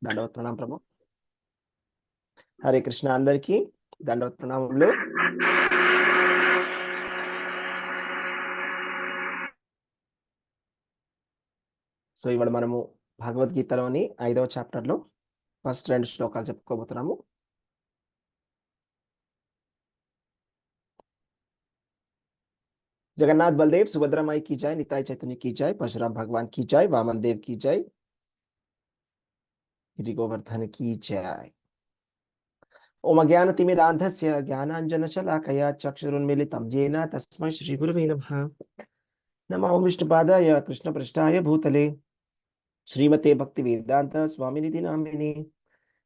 దండవత్ ప్రణామం ప్రభు. హరే కృష్ణ అందరికీ దండవత్ ప్రణామములు. సో ఇవాళ మనము భగవద్గీతలోని 5వ చాప్టర్లో ఫస్ట్ 2 శ్లోకాలు చెప్పుకోబోతున్నాము. జగన్నాథ్ బలదేవ్ సుభద్రమాయి की जय, निताई चैतन्य की जय, परशुराम भगवान की जय, वामन देव की जय, गिरि गोवर्धन की जय. ओम अज्ञानतिमिरान्धस्य ज्ञानाञ्जनशलाकया चक्षुरुन्मीलितं येन तस्मै श्रीगुरवे नमः. नमो विष्णुपादाय कृष्णपृष्ठाय भूतले श्रीमते भक्तिवेदान्त स्वामिनिधि नामिने.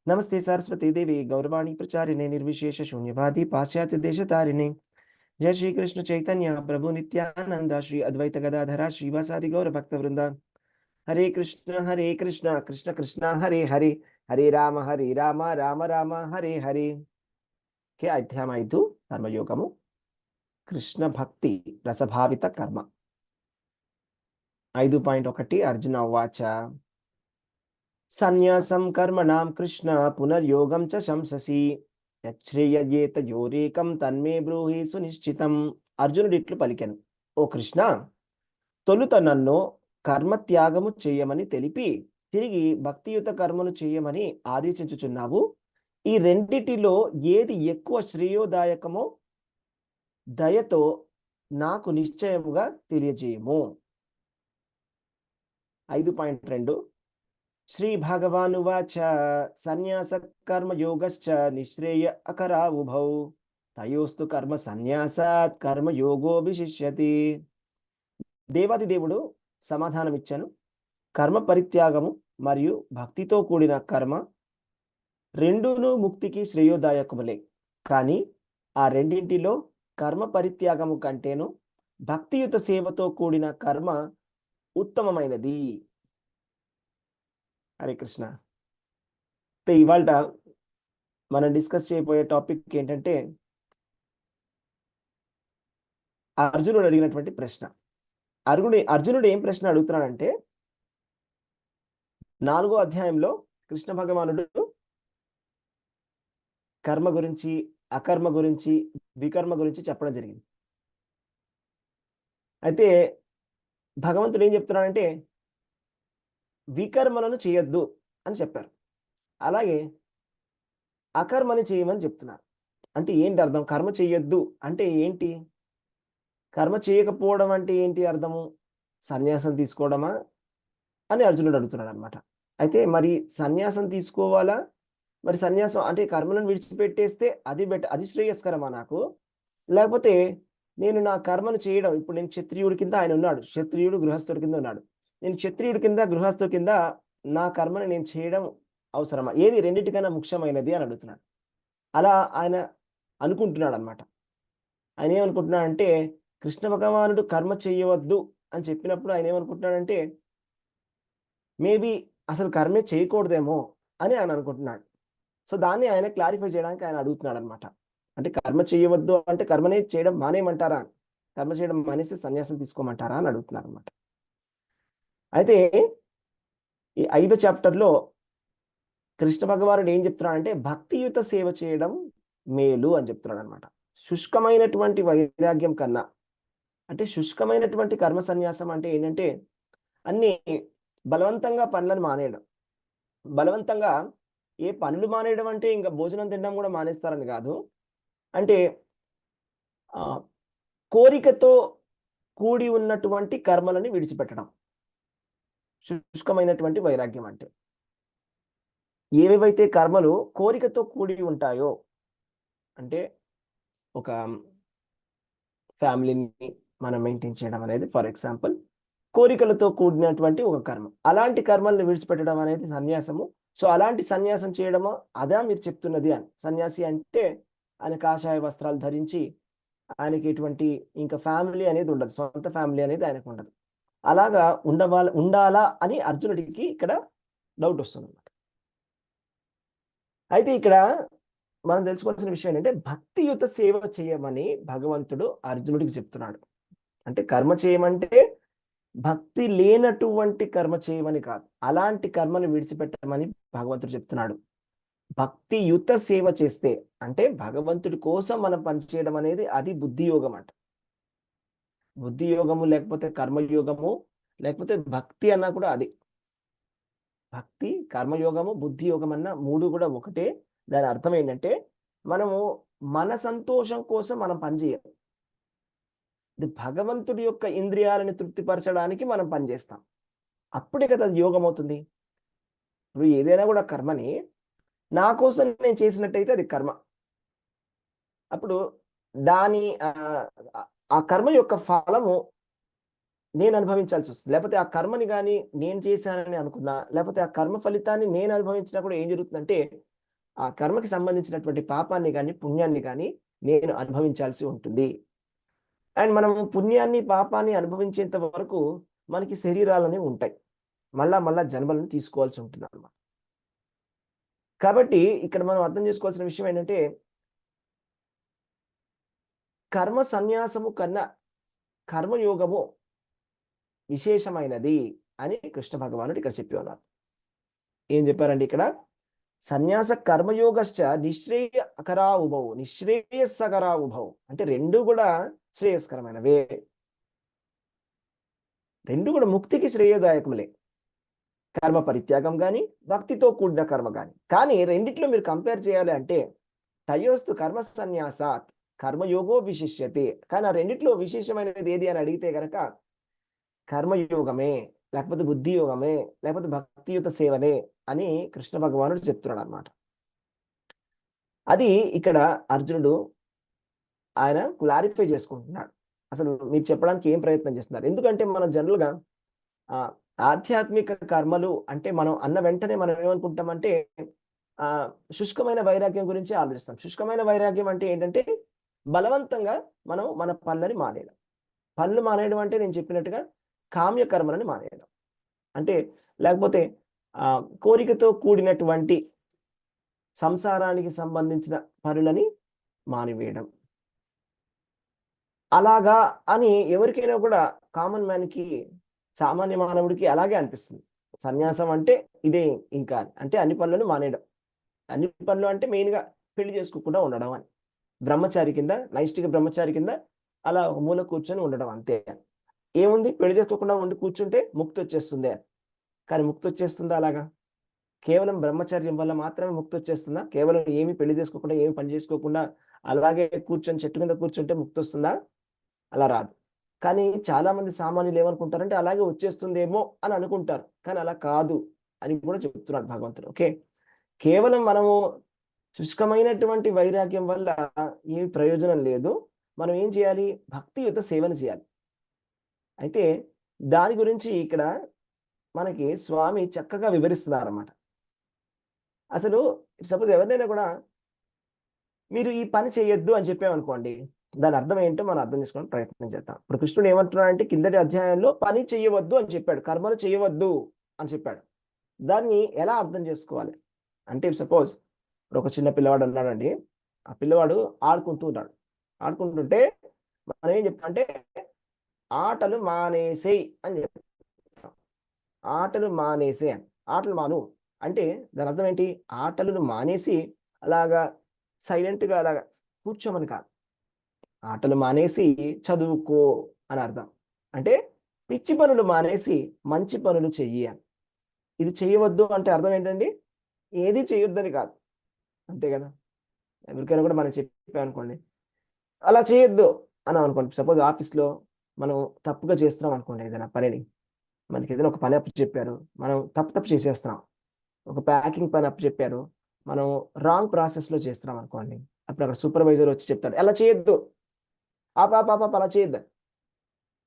नमस्ते सरस्वती देवी गौरवाणी प्रचारिणे निर्विशेष शून्यवादी पाश्चात्य देशतारिणे. जय श्री कृष्ण चैतन्य प्रभु नित्यानंद श्री अद्वैत गदाधरा श्रीवासादि गौर भक्त वृंदा. हरे कृष्ण कृष्ण कृष्ण हरे हरे, हरे राम राम राम हरे हरे. के अध्यायम 5 कर्मयोगము కృష్ణ భక్తి రసభావిత కర్మ. 5.1 అర్జున ఉవాచ సన్యాసం కర్మణాం కృష్ణ పునర్యోగం చ శంససి యచ్ఛ్రేయేతయోరేకం తన్మే బ్రూహి సునిశ్చితం. అర్జునుడు ఇట్లు పలికెను, ఓ కృష్ణ, తొలుత నన్ను కర్మత్యాగము చేయమని తెలిపి తిరిగి భక్తియుత కర్మను చేయమని ఆదేశించుచున్నావు. ఈ రెండిటిలో ఏది ఎక్కువ శ్రేయోదాయకమో దయతో నాకు నిశ్చయముగా తెలియజేయము. 5.2 శ్రీ భగవానువాచ సన్యాస కర్మ యోగశ్చ నిశ్రేయ అకరా ఉభౌ తయోస్తు కర్మ సన్యాసాత్ కర్మ యోగో విశిష్యతి. దేవాది దేవుడు సమాధానమిచ్చాను, కర్మ పరిత్యాగము మరియు భక్తితో కూడిన కర్మ రెండును ముక్తికి శ్రేయోదాయకములే. కానీ ఆ రెండింటిలో కర్మ పరిత్యాగము కంటేను భక్తియుత సేవతో కూడిన కర్మ ఉత్తమమైనది. హరే కృష్ణ. ఇవాళ మనం డిస్కస్ చేయబోయే టాపిక్ ఏంటంటే అర్జునుడు అడిగినటువంటి ప్రశ్న. అర్జునుడు ఏం ప్రశ్న అడుగుతున్నాడంటే 4వ అధ్యాయంలో కృష్ణ భగవానుడు కర్మ గురించి, అకర్మ గురించి, వికర్మ గురించి చెప్పడం జరిగింది. అయితే భగవంతుడు ఏం చెప్తున్నాడంటే వికర్మలను చేయొద్దు అని చెప్పారు. అలాగే అకర్మని చేయమని చెప్తున్నారు. అంటే ఏంటి అర్థం? కర్మ చేయొద్దు అంటే ఏంటి? కర్మ చేయకపోవడం అంటే ఏంటి అర్థము? సన్యాసం తీసుకోవడమా అని అర్జునుడు అడుగుతున్నాడు అనమాట. అయితే మరి సన్యాసం తీసుకోవాలా? మరి సన్యాసం అంటే కర్మలను విడిచిపెట్టేస్తే అది శ్రేయస్కరమా నాకు? లేకపోతే నేను నా కర్మను చేయడం, ఇప్పుడు నేను క్షత్రియుడి కింద ఆయన ఉన్నాడు, క్షత్రియుడు గృహస్థుడి కింద ఉన్నాడు, నేను క్షత్రియుడి కింద గృహస్థుడి కింద నా కర్మను నేను చేయడం అవసరమా? ఏది రెండింటికన్నా ముఖ్యమైనది అని అడుగుతున్నాడు. అలా ఆయన అనుకుంటున్నాడు అనమాట. ఆయన ఏమనుకుంటున్నాడంటే కృష్ణ భగవానుడు కర్మ చేయవద్దు అని చెప్పినప్పుడు ఆయన ఏమనుకుంటున్నాడంటే మేబీ అసలు కర్మే చేయకూడదేమో అని ఆయన అనుకుంటున్నాడు. సో దాన్ని ఆయన క్లారిఫై చేయడానికి ఆయన అడుగుతున్నాడు అనమాట. అంటే కర్మ చేయవద్దు అంటే కర్మనే చేయడం మానేయమంటారా, కర్మ చేయడం మానేసి సన్యాసం తీసుకోమంటారా అని అడుగుతున్నారు అనమాట. అయితే ఈ 5వ చాప్టర్లో కృష్ణ భగవానుడు ఏం చెప్తున్నాడంటే భక్తియుత సేవ చేయడం మేలు అని చెప్తున్నాడు అనమాట. శుష్కమైనటువంటి వైరాగ్యం కన్నా, అంటే శుష్కమైనటువంటి కర్మ సన్యాసం అంటే ఏంటంటే అన్ని బలవంతంగా పనులను మానేయడం. బలవంతంగా ఏ పనులు మానేయడం అంటే ఇంకా భోజనం తినడం కూడా మానేస్తారని కాదు. అంటే కోరికతో కూడి ఉన్నటువంటి కర్మలని విడిచిపెట్టడం శుష్కమైనటువంటి వైరాగ్యం. అంటే ఏవేవైతే కర్మలు కోరికతో కూడి ఉంటాయో, అంటే ఒక ఫ్యామిలీని మనం మెయింటైన్ చేయడం అనేది ఫర్ ఎగ్జాంపుల్ కోరికలతో కూడినటువంటి ఒక కర్మ. అలాంటి కర్మల్ని విడిచిపెట్టడం అనేది సన్యాసము. సో అలాంటి సన్యాసం చేయడమో అదా మీరు చెప్తున్నది అని. సన్యాసి అంటే ఆయన కాషాయ వస్త్రాలు ధరించి ఆయనకి ఎటువంటి ఇంకా ఫ్యామిలీ అనేది ఉండదు, సొంత ఫ్యామిలీ అనేది ఆయనకు ఉండదు. అలాగా ఉండాలా అని అర్జునుడికి ఇక్కడ డౌట్ వస్తుంది అన్నమాట. అయితే ఇక్కడ మనం తెలుసుకోవాల్సిన విషయం ఏంటంటే భక్తియుత సేవ చేయమని భగవంతుడు అర్జునుడికి చెప్తున్నాడు. అంటే కర్మ చేయమంటే భక్తి లేనటువంటి కర్మ చేయమని కాదు, అలాంటి కర్మని విడిచిపెట్టమని భగవంతుడు చెప్తున్నాడు. భక్తియుత సేవ చేస్తే అంటే భగవంతుడి కోసం మనం పనిచేయడం అనేది అది బుద్ధి యోగం అంట. బుద్ధి యోగము లేకపోతే కర్మయోగము లేకపోతే భక్తి అన్నా కూడా అది. భక్తి, కర్మయోగము, బుద్ధి యోగం అన్న మూడు కూడా ఒకటే. దాని అర్థం ఏంటంటే మనము మన సంతోషం కోసం మనం పనిచేయం. ఇది భగవంతుడి యొక్క ఇంద్రియాలని తృప్తిపరచడానికి మనం పనిచేస్తాం. అప్పుడే కదా అది యోగం అవుతుంది. ఇప్పుడు ఏదైనా కూడా కర్మని నా కోసం నేను చేసినట్టయితే అది కర్మ. అప్పుడు దాని ఆ కర్మ యొక్క ఫలము నేను అనుభవించాల్సి వస్తుంది. లేకపోతే ఆ కర్మని కానీ నేను చేశానని అనుకున్నా, లేకపోతే ఆ కర్మ ఫలితాన్ని నేను అనుభవించినా కూడా ఏం జరుగుతుందంటే ఆ కర్మకి సంబంధించినటువంటి పాపాన్ని కానీ పుణ్యాన్ని కానీ నేను అనుభవించాల్సి ఉంటుంది. అండ్ మనం పుణ్యాన్ని పాపాన్ని అనుభవించేంత వరకు మనకి శరీరాలనే ఉంటాయి, మళ్ళా జన్మలను తీసుకోవాల్సి ఉంటుంది అన్నమాట. కాబట్టి ఇక్కడ మనం అర్థం చేసుకోవాల్సిన విషయం ఏంటంటే కర్మ సన్యాసము కన్నా కర్మయోగము విశేషమైనది అని కృష్ణ భగవానుడు ఇక్కడ చెప్పి ఉన్నారు. ఏం చెప్పారండి ఇక్కడ? సన్యాస కర్మయోగశ్చ నిశ్రేయకరా ఉభౌ నిశ్రేయస్కరా ఉభౌ అంటే రెండు కూడా శ్రేయస్కరమైనవే, రెండు కూడా ముక్తికి శ్రేయదాయకములే. కర్మ పరిత్యాగం కానీ భక్తితో కూడిన కర్మ కానీ రెండిట్లో మీరు కంపేర్ చేయాలి అంటే తయోస్తు కర్మ సన్యాసాత్ కర్మయోగో విశిష్యతే. కానీ ఆ రెండిట్లో విశేషమైనది ఏది అని అడిగితే గనక కర్మయోగమే, లేకపోతే బుద్ధి యోగమే, లేకపోతే భక్తియుత సేవనే అని కృష్ణ భగవానుడు చెప్తున్నాడు అనమాట. అది ఇక్కడ అర్జునుడు ఆయన క్లారిఫై చేసుకుంటున్నాడు. అసలు మీరు చెప్పడానికి ఏం ప్రయత్నం చేస్తున్నారు? ఎందుకంటే మనం జనరల్గా ఆధ్యాత్మిక కర్మలు అంటే మనం అన్న వెంటనే మనం ఏమనుకుంటామంటే శుష్కమైన వైరాగ్యం గురించి ఆలోచిస్తాం. శుష్కమైన వైరాగ్యం అంటే ఏంటంటే బలవంతంగా మనం మన పనులని మానేయడం. పనులు మానేయడం అంటే నేను చెప్పినట్టుగా కామ్య కర్మలని మానేయడం అంటే, లేకపోతే కోరికతో కూడినటువంటి సంసారానికి సంబంధించిన పనులని మానివేయడం. అలాగా అని ఎవరికైనా కూడా కామన్ మ్యాన్కి, సామాన్య మానవుడికి అలాగే అనిపిస్తుంది. సన్యాసం అంటే ఇదే ఇంకా అంటే అన్ని పనులను మానేయడం. అన్ని పనులు అంటే మెయిన్గా పెళ్లి చేసుకోకుండా ఉండడం అని. బ్రహ్మచారి కింద, నైష్టిక బ్రహ్మచారి కింద అలా ఒక మూల కూర్చొని ఉండడం అంతే. ఏముంది, పెళ్లి చేసుకోకుండా ఉండి కూర్చుంటే ముక్తి వచ్చేస్తుంది. కానీ ముక్తి వచ్చేస్తుందా? అలాగా కేవలం బ్రహ్మచర్యం వల్ల మాత్రమే ముక్తి వచ్చేస్తుందా? కేవలం ఏమి పెళ్లి చేసుకోకుండా ఏమి పని చేసుకోకుండా అలాగే కూర్చొని చెట్టు కింద కూర్చుంటే ముక్తి వస్తుందా? అలా రాదు. కానీ చాలా మంది సామాన్యులు ఏమనుకుంటారంటే అలాగే వచ్చేస్తుందేమో అని అనుకుంటారు, కానీ అలా కాదు అని కూడా చెప్తున్నాడు భగవంతుడు. ఓకే, కేవలం మనము శుష్కమైనటువంటి వైరాగ్యం వల్ల ఏమి ప్రయోజనం లేదు. మనం ఏం చేయాలి? భక్తియుత సేవను చేయాలి. అయితే దాని గురించి ఇక్కడ మనకి స్వామి చక్కగా వివరిస్తున్నారన్నమాట. అసలు సపోజ్ ఎవరినైనా కూడా మీరు ఈ పని చేయొద్దు అని చెప్పామనుకోండి, దాని అర్థం ఏంటో మనం అర్థం చేసుకోవడానికి ప్రయత్నం చేద్దాం. ఇప్పుడు కృష్ణుడు ఏమంటున్నాడంటే కిందటి అధ్యాయంలో పని చేయవద్దు అని చెప్పాడు, కర్మలు చేయవద్దు అని చెప్పాడు. దాన్ని ఎలా అర్థం చేసుకోవాలి అంటే సపోజ్ ఇప్పుడు ఒక చిన్న పిల్లవాడు ఉన్నాడండి. ఆ పిల్లవాడు ఆడుకుంటూ ఉన్నాడు. ఆడుకుంటుంటే మనం ఏం చెప్తాం అంటే ఆటలు మానేసేయి అని చెప్తాం. ఆటలు మానేసే అని, ఆటలు మాను అంటే దాని అర్థం ఏంటి? ఆటలను మానేసి అలాగా సైలెంట్గా అలాగా కూర్చోమని కాదు. ఆటలు మానేసి చదువుకో అని అర్థం. అంటే పిచ్చి పనులు మానేసి మంచి పనులు చెయ్యి అని. ఇది చేయవద్దు అంటే అర్థం ఏంటండి? ఏది చేయొద్దని కాదు, అంతే కదా. ఎవరికైనా కూడా మనం చెప్పామనుకోండి అలా చేయొద్దు అని అనుకోండి. సపోజ్ ఆఫీస్లో మనం తప్పుగా చేస్తున్నాం అనుకోండి, ఏదైనా పనిని మనకి ఏదైనా ఒక పని అప్పు చెప్పారు, మనం తప్పు చేసేస్తున్నాం. ఒక ప్యాకింగ్ పని అప్పు చెప్పారు, మనం రాంగ్ ప్రాసెస్లో చేస్తున్నాం అనుకోండి. అప్పుడు అక్కడ సూపర్వైజర్ వచ్చి చెప్తాడు అలా చేయొద్దు, అలా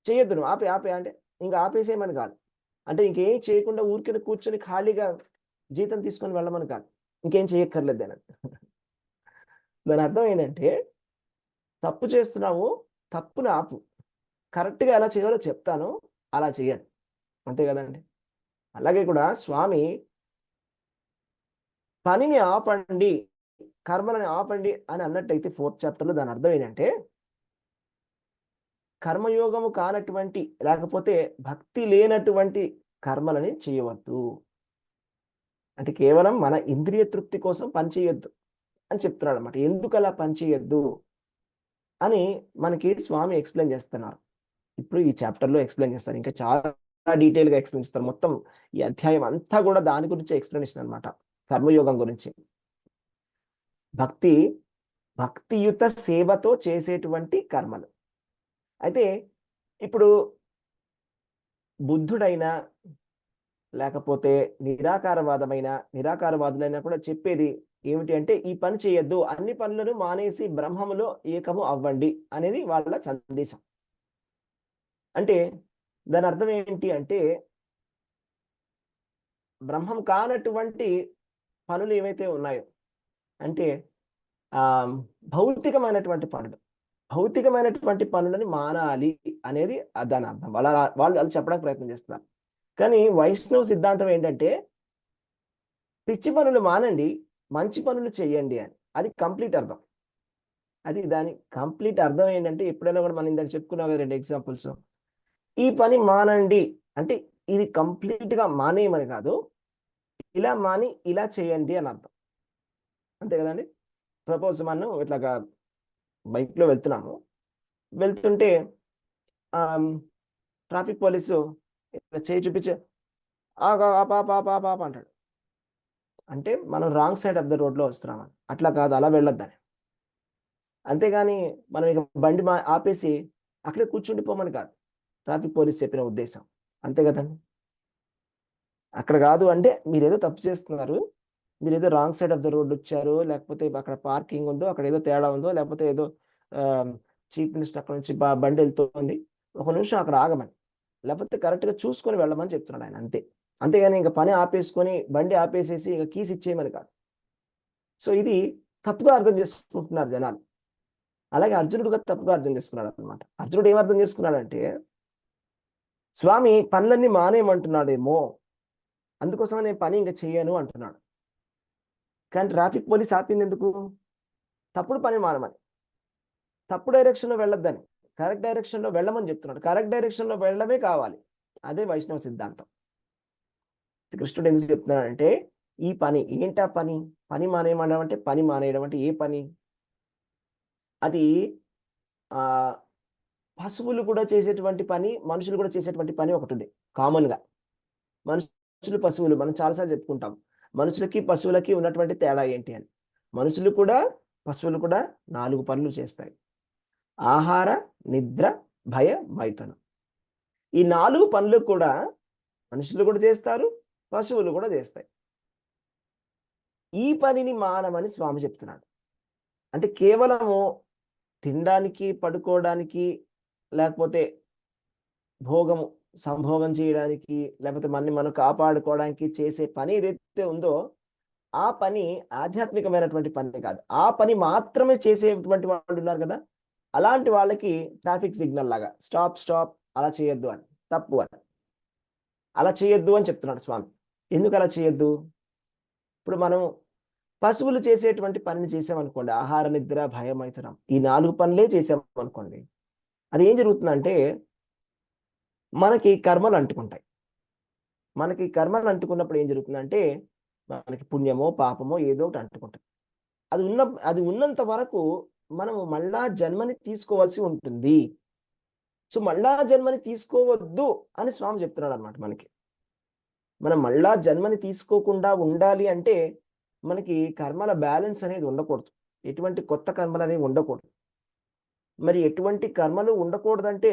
చేయొద్దు నువ్వు ఆపే అంటే ఇంకా ఆపేసేయమని కాదు. అంటే ఇంకేం చేయకుండా ఊరికే కూర్చొని ఖాళీగా జీతం తీసుకొని వెళ్ళమని కాదు, ఇంకేం చేయక్కర్లేదు అని. దాని అర్థం ఏంటంటే తప్పు చేస్తున్నావు, తప్పును ఆపు, కరెక్ట్గా ఎలా చేయాలో చెప్తాను అలా చేయాలి, అంతే కదండి. అలాగే కూడా స్వామి పనిని ఆపండి, కర్మలని ఆపండి అని అన్నట్టయితే 4th చాప్టర్లో దాని అర్థం ఏంటంటే కర్మయోగము కానటువంటి లేకపోతే భక్తి లేనటువంటి కర్మలని చేయవద్దు. అంటే కేవలం మన ఇంద్రియ తృప్తి కోసం పని చేయొద్దు అని చెప్తున్నాడు అనమాట. ఎందుకు అలా పని చేయొద్దు అని మనకి స్వామి ఎక్స్ప్లెయిన్ చేస్తున్నారు. ఇప్పుడు ఈ చాప్టర్లో ఎక్స్ప్లెయిన్ చేస్తారు. ఇంకా చాలా డీటెయిల్గా ఎక్స్ప్లెయిన్ చేస్తారు. మొత్తం ఈ అధ్యాయం అంతా కూడా దాని గురించి ఎక్స్ప్లెనేషన్ అనమాట, కర్మయోగం గురించి. భక్తియుత సేవతో చేసేటువంటి కర్మలు. అయితే ఇప్పుడు బుద్ధుడైనా లేకపోతే నిరాకారవాదులైనా కూడా చెప్పేది ఏమిటి అంటే, ఈ పని చేయొద్దు, అన్ని పనులను మానేసి బ్రహ్మములో ఏకము అవ్వండి అనేది వాళ్ళ సందేశం. అంటే దాని అర్థం ఏంటి అంటే, బ్రహ్మం కానటువంటి పనులు ఏవైతే ఉన్నాయో అంటే భౌతికమైనటువంటి పనులని మానాలి అనేది దాని అర్థం. వాళ్ళు చెప్పడానికి ప్రయత్నం చేస్తున్నారు. కానీ వైష్ణవ సిద్ధాంతం ఏంటంటే, పిచ్చి పనులు మానండి, మంచి పనులు చెయ్యండి అని. అది కంప్లీట్ అర్థం. దాని కంప్లీట్ అర్థం ఏంటంటే, ఎప్పుడైనా కూడా మనం ఇందాక చెప్పుకున్నాం కదా 2 ఎగ్జాంపుల్స్. ఈ పని మానండి అంటే ఇది కంప్లీట్గా మానేయమని కాదు, ఇలా మాని ఇలా చేయండి అని అర్థం. అంతే కదండి. సపోజ్ మనం ఇట్లాగా బైక్లో వెళ్తుంటే ట్రాఫిక్ పోలీసు చేయి చూపించి ఆప అంటాడు. అంటే మనం రాంగ్ సైడ్ ఆఫ్ ద రోడ్లో వస్తున్నామని. అట్లా కాదు, అలా వెళ్ళొద్దని. అంతేగాని మనం ఇక బండి ఆపేసి అక్కడే కూర్చుండిపోమని కాదు ట్రాఫిక్ పోలీస్ చెప్పిన ఉద్దేశం. అంతే కదండి. అక్కడ కాదు అంటే మీరేదో తప్పు చేస్తున్నారు, మీరేదో wrong side of the road వచ్చారు, లేకపోతే అక్కడ పార్కింగ్ ఉందో, అక్కడ ఏదో తేడా ఉందో, లేకపోతే ఏదో చీఫ్ మినిస్టర్ అక్కడ నుంచి బండి వెళ్తుంది, ఒక నిమిషం అక్కడ ఆగమని, లేకపోతే కరెక్ట్గా చూసుకొని వెళ్ళమని చెప్తున్నాడు ఆయన. అంతేగాని ఇంకా పని ఆపేసుకొని బండి ఆపేసేసి ఇంకా కీస్ ఇచ్చేయమని కాదు. సో ఇది తప్పుగా అర్థం చేసుకుంటున్నారు జనాలు. అలాగే అర్జునుడు కూడా తప్పుగా అర్థం చేసుకున్నాడు అనమాట. అర్జునుడు ఏమర్థం చేసుకున్నాడంటే, స్వామి పనులన్నీ మానేయమంటున్నాడేమో, అందుకోసం నేను పని ఇంకా చెయ్యను అంటున్నాడు. కానీ ట్రాఫిక్ పోలీస్ ఆపింది ఎందుకు? తప్పుడు పని మానమని, తప్పు డైరెక్షన్లో వెళ్ళొద్దని, కరెక్ట్ డైరెక్షన్లో వెళ్ళమని చెప్తున్నాడు. కరెక్ట్ డైరెక్షన్లో వెళ్ళడమే కావాలి. అదే వైష్ణవ సిద్ధాంతం. కృష్ణుడు ఎందుకు చెప్తున్నాడంటే, ఈ పని ఏంటా పని మానేయడం అంటే, పని మానేయడం అంటే ఏ పని? అది పశువులు కూడా చేసేటువంటి పని, మనుషులు కూడా చేసేటువంటి పని ఒకటి ఉంది కామన్గా. మనుషులు పశువులు మనం చాలాసార్లు చెప్పుకుంటాం. మనుషులకి పశువులకి ఉన్నటువంటి తేడా ఏంటి అని. పశువులు కూడా 4 పనులు చేస్తాయి: ఆహార, నిద్ర, భయ, మైథునం. ఈ 4 పనులు కూడా మనుషులు కూడా చేస్తారు, పశువులు కూడా చేస్తాయి. ఈ పనిని మానమని స్వామి చెప్తున్నాడు. అంటే కేవలము తినడానికి, పడుకోవడానికి, లేకపోతే సంభోగం చేయడానికి, లేకపోతే మనం కాపాడుకోవడానికి చేసే పని ఏదైతే ఉందో, ఆ పని ఆధ్యాత్మికమైనటువంటి పని కాదు. ఆ పని మాత్రమే చేసేటువంటి వాళ్ళు ఉన్నారు కదా, అలాంటి వాళ్ళకి ట్రాఫిక్ సిగ్నల్ లాగా స్టాప్ అలా చేయొద్దు అని, తప్పు అని, అలా చేయొద్దు అని చెప్తున్నాడు స్వామి. ఎందుకు అలా చేయొద్దు? ఇప్పుడు మనం పశువులు చేసేటువంటి పనిని చేసామనుకోండి, ఆహార, నిద్ర, భయం, మైథునం, ఈ 4 పనులే చేసామనుకోండి, అది ఏం జరుగుతుందంటే మనకి కర్మలు అంటుకుంటాయి. మనకి కర్మలు అంటుకున్నప్పుడు ఏం జరుగుతుందంటే మనకి పుణ్యమో పాపమో ఏదో ఒకటి అంటుకుంటాయి. అది ఉన్నంత వరకు మనము మళ్ళా జన్మని తీసుకోవాల్సి ఉంటుంది. సో మళ్ళా జన్మని తీసుకోవద్దు అని స్వామి చెప్తున్నాడు అనమాట. మనం మళ్ళా జన్మని తీసుకోకుండా ఉండాలి అంటే మనకి కర్మల బ్యాలెన్స్ అనేది ఉండకూడదు. ఎటువంటి కొత్త కర్మలు అనేవి ఉండకూడదు. మరి ఎటువంటి కర్మలు ఉండకూడదంటే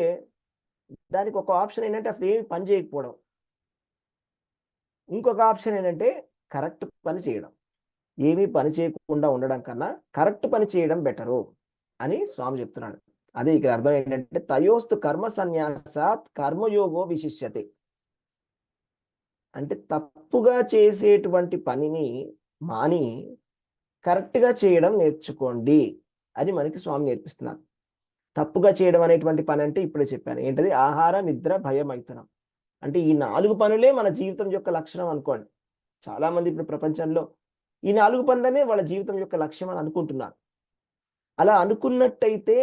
దానికి ఒక ఆప్షన్ ఏంటంటే అసలు ఏమి పని చేయకపోవడం. ఇంకొక ఆప్షన్ ఏంటంటే కరెక్ట్ పని చేయడం. ఏమీ పని చేయకుండా ఉండడం కన్నా కరెక్ట్ పని చేయడం బెటరు అని స్వామి చెప్తున్నాడు. అదే ఇక్కడ అర్థం ఏంటంటే, తయోస్తు కర్మ సన్యాసాత్ కర్మయోగో విశిష్యతే. అంటే తప్పుగా చేసేటువంటి పనిని మాని కరెక్ట్గా చేయడం నేర్చుకోండి అని మనకి స్వామి నేర్పిస్తున్నారు. తప్పుగా చేయడం అనేటువంటి పని అంటే ఇప్పుడే చెప్పాను ఏంటది, ఆహార, నిద్ర, భయ, మైథునం. అంటే ఈ 4 పనులే మన జీవితం యొక్క లక్షణం అనుకోండి. చాలా మంది ఇప్పుడు ప్రపంచంలో ఈ 4 పనులనే వాళ్ళ జీవితం యొక్క లక్ష్యం అని అనుకుంటున్నారు. అలా అనుకున్నట్టయితే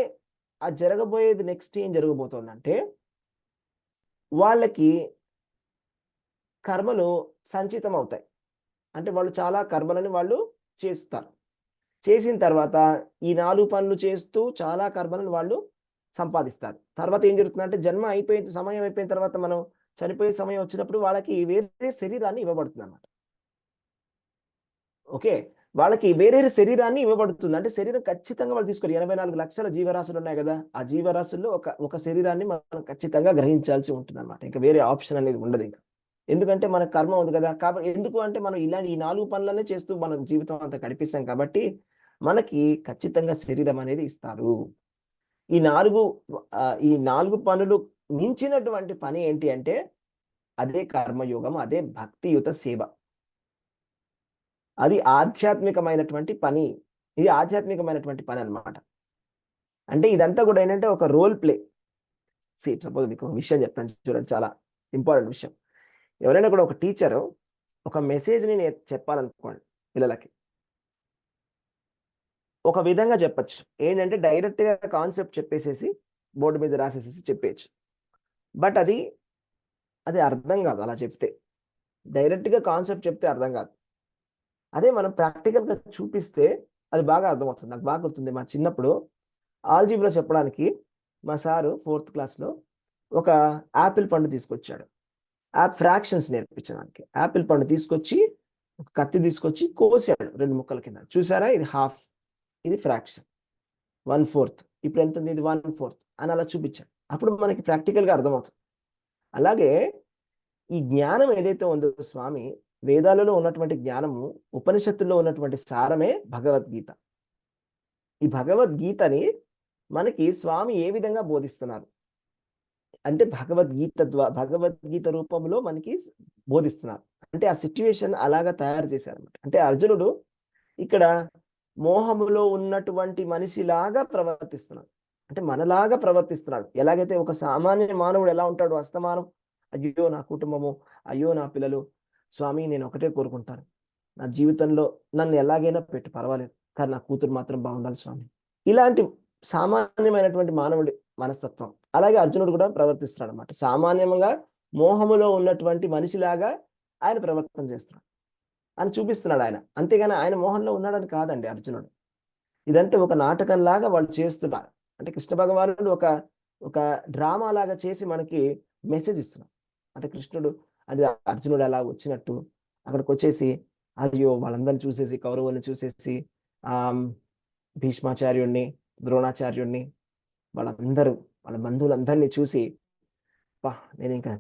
ఆ జరగబోయేది నెక్స్ట్ ఏం జరగబోతోందంటే వాళ్ళకి కర్మలు సంచితం అవుతాయి. అంటే వాళ్ళు చాలా కర్మలని వాళ్ళు చేస్తారు. చేసిన తర్వాత ఈ 4 పనులు చేస్తూ చాలా కర్మలను వాళ్ళు సంపాదిస్తారు. తర్వాత ఏం జరుగుతుందంటే జన్మ అయిపోయిన సమయం అయిపోయిన తర్వాత మనం చనిపోయే సమయం వచ్చినప్పుడు వాళ్ళకి వేరే శరీరాన్ని ఇవ్వబడుతుందన్నమాట. ఓకే. వాళ్ళకి వేరే శరీరాన్ని ఇవ్వబడుతుంది. అంటే శరీరం ఖచ్చితంగా వాళ్ళు తీసుకోరు. 84 లక్షల జీవరాశులు ఉన్నాయి గదా! ఆ జీవరాశుల్లో ఒక శరీరాన్ని మనం ఖచ్చితంగా గ్రహించాల్సి ఉంటుందన్నమాట. ఇంక వేరే ఆప్షన్ అనేది ఉండదింక. ఎందుకంటే మన కర్మ ఉంది గదా! ఎందుకు అంటే మనం ఇలాంటి ఈ 4 పనులనే చేస్తూ మనం జీవితం అంతా గడిపేసాం కాబట్టి, మనకి ఖచ్చితంగా శరీరం అనేది ఇస్తారు. ఈ 4 ఈ 4 పనులు మించినటువంటి పని ఏంటి అంటే, అదే కర్మయోగం. అదే భక్తియుత సేవ. అది ఆధ్యాత్మికమైనటువంటి పని. ఇది ఆధ్యాత్మికమైనటువంటి పనన్నమాట. అంటే ఇదంతా గూడా ఏంటంటే ఒక రోల్ ప్లే. సపోజ్ మీకు ఒక విషయం చెప్తాను చూడండి, చాలా ఇంపార్టెంట్ విషయం. ఎవరైనా కూడా ఒక టీచరు ఒక మెసేజ్‌ని చెప్పాలనుకోండి పిల్లలకి. ఒక విధంగా చెప్పొచ్చు. ఏంటంటే డైరెక్ట్‌గా కాన్సెప్ట్ చెప్పేసేసి బోర్డ్ మీద రాసేసేసి చెప్పేయొచ్చు. బట్ అది అర్థం గాదు అలా చెప్తే. డైరెక్ట్‌గా కాన్సెప్ట్ చెప్తే అర్థం గాదు. అదే మనం ప్రాక్టికల్‌గా చూపిస్తే అది బాగా అర్థమవుతుంది. నాకు బాగా గుర్తుంది. మా చిన్నప్పుడు ఆల్జీబ్రా చెప్పడానికి మా సారు 4థ్ క్లాస్‌లో ఒక యాపిల్ పండు తీసుకొచ్చాడు. ఫ్రాక్షన్స్ నేర్పించడానికి. యాపిల్ పండు తీసుకొచ్చి, ఒక కత్తి తీసుకొచ్చి కోసాడు 2 ముక్కల కింద. చూసారా? ఇది హాఫ్, ఇది ఫ్రాక్షన్. 1/4 ఇప్పుడు ఎంతుంది? ఇది 1/4 అని అలా చూపించాడు. అప్పుడు మనకి ప్రాక్టికల్‌గా అర్థమవుతుంది. అలాగే ఈ జ్ఞానం ఏదైతే ఉందో స్వామి, వేదాలలో ఉన్నటువంటి జ్ఞానము, ఉపనిషత్తుల్లో ఉన్నటువంటి సారమే భగవద్గీత. ఈ భగవద్గీతని మనకి స్వామి ఏ విధంగా బోధిస్తున్నారు అంటే భగవద్గీత రూపంలో మనకి బోధిస్తున్నారు. అంటే ఆ సిట్యుయేషన్ అలాగా తయారు చేశారన్నమాట. అంటే అర్జునుడు ఇక్కడ మోహములో ఉన్నటువంటి మనిషిలాగా ప్రవర్తిస్తున్నాడు. అంటే మనలాగా ప్రవర్తిస్తున్నాడు. ఎలాగైతే ఒక సామాన్య మానవుడు ఎలా ఉంటాడో అస్తమానం, అయ్యో నా కుటుంబము, అయ్యో నా పిల్లలు, స్వామి నేను ఒకటే కోరుకుంటాను. నా జీవితంలో నన్ను ఎలాగైనా పెట్టు పర్వాలేదు. కానీ నా కూతురు మాత్రం బాగుండాలి స్వామి. ఇలాంటి సామాన్యమైనటువంటి మానవుడి మనస్తత్వం. అలాగే అర్జునుడు కూడా ప్రవర్తిస్తున్నాడు అనమాట. సామాన్యంగా మోహములో ఉన్నటువంటి మనిషిలాగా ఆయన ప్రవర్తన చేస్తున్నాడు అని చూపిస్తున్నాడు ఆయన. అంతేగాని ఆయన మోహంలో ఉన్నాడని కాదండి అర్జునుడు. ఇదంతా ఒక నాటకంలాగా వాళ్ళు చేస్తున్నారు. అంటే కృష్ణ భగవానుడు ఒక ఒక డ్రామా లాగా చేసి మనకి మెసేజ్ ఇస్తున్నాడు. అంటే కృష్ణుడు అంటే అర్జునుడు అలా వచ్చినట్టు అక్కడికి వచ్చేసి అయ్యో వాళ్ళందరిని చూసేసి కౌరవుల్ని చూసేసి భీష్మాచార్యుడిని, ద్రోణాచార్యుడిని, వాళ్ళందరూ వాళ్ళ బంధువులందరినీ చూసి నేను ఇంకా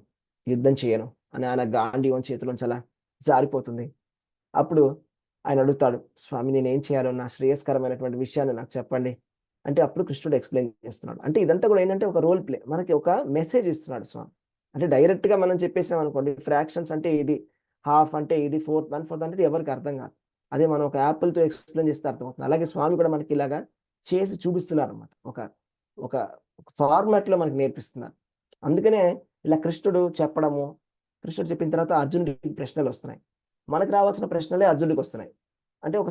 యుద్ధం చేయను అని ఆయన గాంధీవం చేతిలోంచి అలా జారిపోతుంది. అప్పుడు ఆయన అడుగుతాడు, స్వామి నేనేం చేయాలో నా శ్రేయస్కరమైనటువంటి విషయాన్ని నాకు చెప్పండి అంటే అప్పుడు కృష్ణుడు ఎక్స్ప్లెయిన్ చేస్తున్నాడు. అంటే ఇదంతా కూడా ఏంటంటే ఒక రోల్ ప్లే, మనకి ఒక మెసేజ్ ఇస్తున్నాడు స్వామి. అంటే డైరెక్ట్గా మనం చెప్పేసాం అనుకోండి, ఫ్రాక్షన్స్ అంటే ఇది, హాఫ్ అంటే ఇది, 1/4 అంటే ఎవరికి అర్థం కాదు. అదే మనం ఒక యాపిల్తో ఎక్స్ప్లెయిన్ చేస్తే అర్థమవుతుంది. అలాగే స్వామి కూడా మనకి ఇలాగా చేసి చూపిస్తున్నారు అనమాట. ఒక ఒక ఫార్మాట్లో మనకి నేర్పిస్తున్నారు. అందుకనే ఇలా కృష్ణుడు చెప్పడము, కృష్ణుడు చెప్పిన తర్వాత అర్జునుడికి ప్రశ్నలు వస్తున్నాయి. మనకు రావాల్సిన ప్రశ్నలే అర్జునుడికి వస్తున్నాయి. అంటే ఒక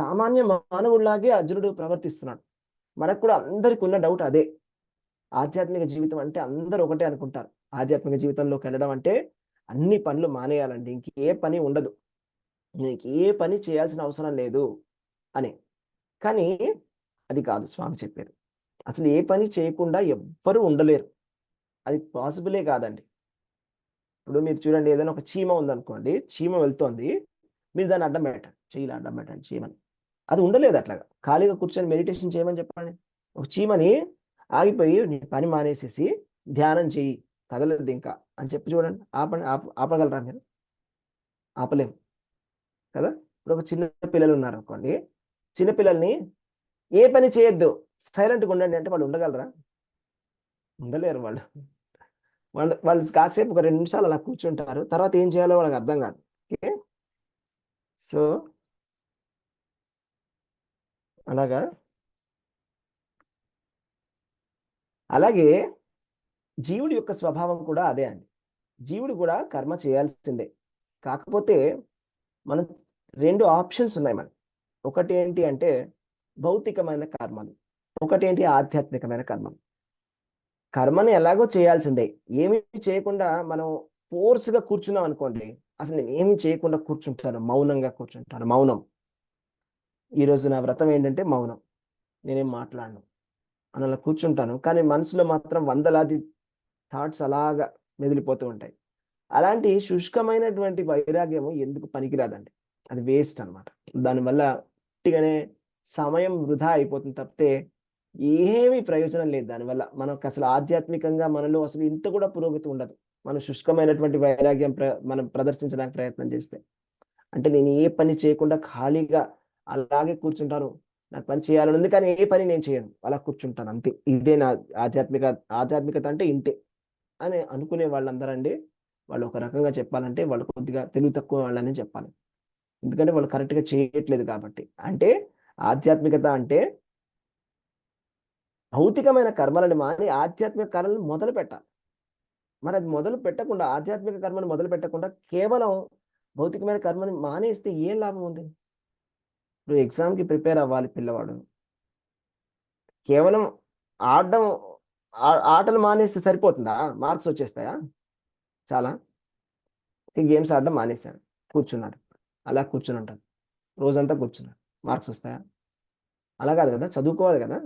సామాన్య మానవుడిలాగే అర్జునుడు ప్రవర్తిస్తున్నాడు. మనకు కూడా అందరికి ఉన్న డౌట్ అదే. ఆధ్యాత్మిక జీవితం అంటే అందరూ ఒకటే అనుకుంటారు. ఆధ్యాత్మిక జీవితంలోకి వెళ్ళడం అంటే అన్ని పనులు మానేయాలండి. ఇంకే పని ఉండదు. నీకు ఏ పని చేయాల్సిన అవసరం లేదు అని. కానీ అది కాదు స్వామి చెప్పారు. అసలు ఏ పని చేయకుండా ఎవ్వరూ ఉండలేరు. అది పాసిబులే కాదండి. ఇప్పుడు మీరు చూడండి, ఏదైనా ఒక చీమ ఉందనుకోండి, చీమ వెళ్తోంది. మీరు దాన్ని అడ్డం పెట్టండి. చెయ్యిలా అడ్డం పెట్టండి చీమని. అది ఉండలేదు అట్లాగా. ఖాళీగా కూర్చొని మెడిటేషన్ చేయమని చెప్పండి. ఒక చీమని ఆగిపోయి నీ పని మానేసేసి ధ్యానం చెయ్యి, కదలద్దు ఇంకా అని చెప్పి చూడండి. ఆపగలరా మీరు? ఆపలేము కదా! ఇప్పుడు ఒక చిన్న పిల్లలు ఉన్నారనుకోండి. చిన్న పిల్లల్ని ఏ పని చేయొద్దు, సైలెంట్‌గా ఉండండి అంటే వాళ్ళు ఉండగలరా? ఉండలేరు వాళ్ళు. వాళ్ళు వాళ్ళు కాసేపు ఒక 2 నిమిషాలు అలా కూర్చుంటారు. తర్వాత ఏం చేయాలో వాళ్ళకి అర్థం కాదు. ఓకే. సో, అలాగా అలాగే జీవుడి యొక్క స్వభావం కూడా అదే అండి. జీవుడు కూడా కర్మ చేయాల్సిందే. కాకపోతే మనం 2 ఆప్షన్స్ ఉన్నాయి మనకి. ఒకటి ఏంటి అంటే భౌతికమైన కర్మలు. ఒకటేంటి ఆధ్యాత్మికమైన కర్మం. కర్మని ఎలాగో చేయాల్సిందే. ఏమీ చేయకుండా మనం ఫోర్స్‌గా కూర్చున్నాం అనుకోండి, అసలు నేను ఏమి చేయకుండా కూర్చుంటాను. మౌనంగా కూర్చుంటాను. మౌనం. ఈరోజు నా వ్రతం ఏంటంటే మౌనం. నేనేం మాట్లాడను అని అలా కూర్చుంటాను. కానీ మనసులో మాత్రం వందలాది థాట్స్ అలాగా మెదిలిపోతూ ఉంటాయి. అలాంటి శుష్కమైనటువంటి వైరాగ్యము ఎందుకు పనికిరాదండి. అది వేస్ట్ అన్నమాట. దానివల్ల ఉట్టిగానే సమయం వృధా అయిపోతుంది తప్పితే ఏమీ ప్రయోజనం లేదు దానివల్ల. మనకసలు ఆధ్యాత్మికంగా మనలో అసలు ఇంత కూడా పురోగతి ఉండదు. మనం శుష్కమైనటువంటి వైరాగ్యం మనం ప్రదర్శించడానికి ప్రయత్నం చేస్తే. అంటే నేను ఏ పని చేయకుండా ఖాళీగా అలాగే కూర్చుంటాను. నాకు పని చేయాలని ఉంది కానీ ఏ పని నేను చేయను. అలా కూర్చుంటాను అంతే. ఇదే నా ఆధ్యాత్మికత అంటే ఇంతే అని అనుకునే వాళ్ళందరండి, వాళ్ళు ఒక రకంగా చెప్పాలంటే వాళ్ళు కొద్దిగా తెలివి తక్కువ వాళ్ళని చెప్పాలి. ఎందుకంటే వాళ్ళు కరెక్ట్‌గా చేయట్లేదు కాబట్టి. అంటే ఆధ్యాత్మికత అంటే భౌతికమైన కర్మలను మాని ఆధ్యాత్మిక కర్మలను మొదలుపెట్టాలి. మరి అది మొదలు పెట్టకుండా ఆధ్యాత్మిక కర్మను మొదలు పెట్టకుండా కేవలం భౌతికమైన కర్మని మానేస్తే ఏం లాభం ఉంది? ఇప్పుడు ఎగ్జామ్‌కి ప్రిపేర్ అవ్వాలి పిల్లవాడు. కేవలం ఆడడం ఆటలు మానేస్తే సరిపోతుందా? మార్క్స్ వచ్చేస్తాయా? చాలా. గేమ్స్ ఆడడం మానేశాడు. కూర్చున్నాడు. అలా కూర్చొనుంటాడు. రోజంతా కూర్చున్నాడు. మార్క్స్ వస్తాయా? అలా కాదు కదా! చదువుకోవాలి కదా!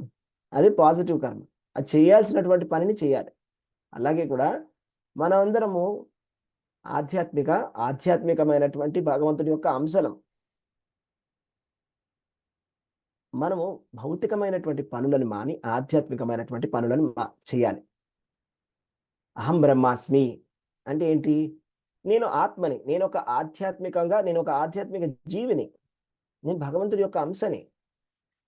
అది పాజిటివ్ కర్మ. అది చేయాల్సినటువంటి పనిని చేయాలి. అలాగే కూడా మనమందరము ఆధ్యాత్మికమైనటువంటి భగవంతుడి యొక్క అంశలం. మనము భౌతికమైనటువంటి పనులను మాని ఆధ్యాత్మికమైనటువంటి పనులను చేయాలి. అహం బ్రహ్మాస్మి అంటే ఏంటి? నేను ఆత్మని. నేను ఒక ఆధ్యాత్మిక జీవిని. నేను భగవంతుడి యొక్క అంశని.